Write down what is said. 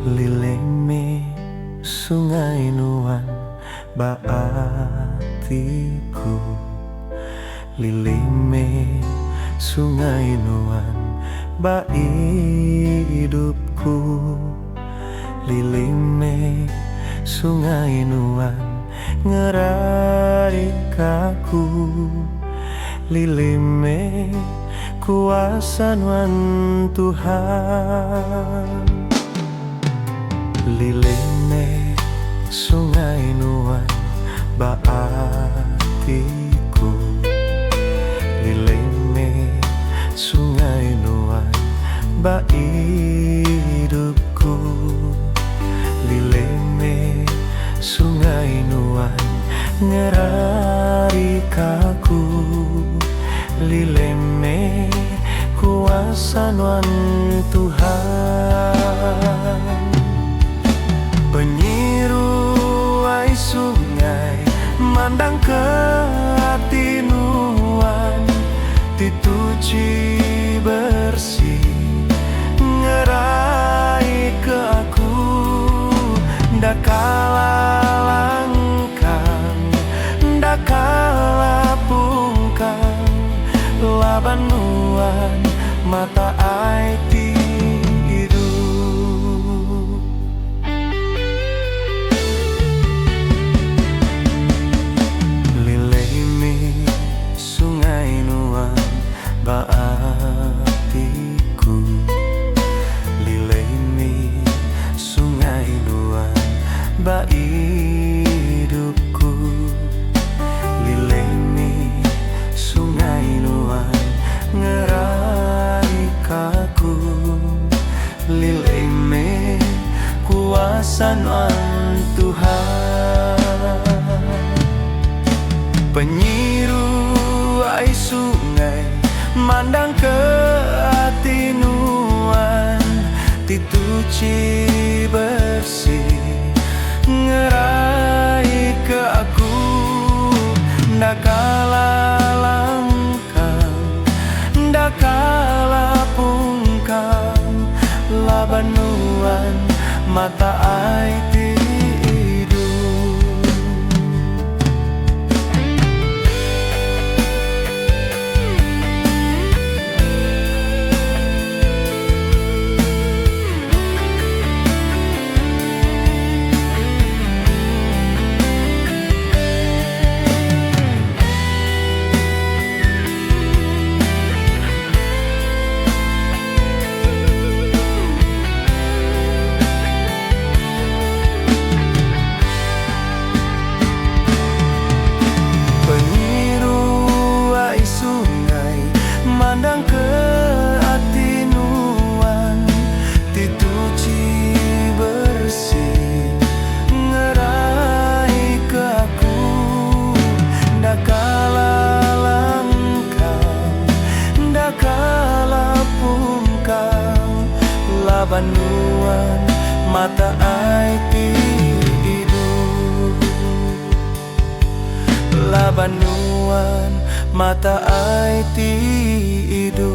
Lileme sungai nuan baatiku, lileme sungai nuan ba hidupku, lileme sungai nuan ngerarikaku, lileme kuasa nuan Tuhan. Lileme sungai nuan baatiku, lileme sungai nuan ba hidupku, lileme sungai nuan ngerarikaku, lileme kuasa nuan Tuhan. Penyiru ai sungai mandang ke hati nuan, dituji bersih ngerai ke aku, ndak kalah langkang, ndak kalah pungkang, laban nuan mata ai baatiku, lileme sungai nuan ba hidupku, lileme sungai nuan ngerarikaku, lileme kuasa nuan Tuhan. Penyiru ai sungai mandang ke hati nuan, dituji bersih ngerai ke aku, ndak kalah langkang, ndak kalah pungkang, laban nuan mata ai mandang ke hati nuan, dituji bersih ngerai ke aku, ndak kalah langkang, ndak kalah pungkang, laban nuan mata ai hidup, laban nuan mata ai hidup.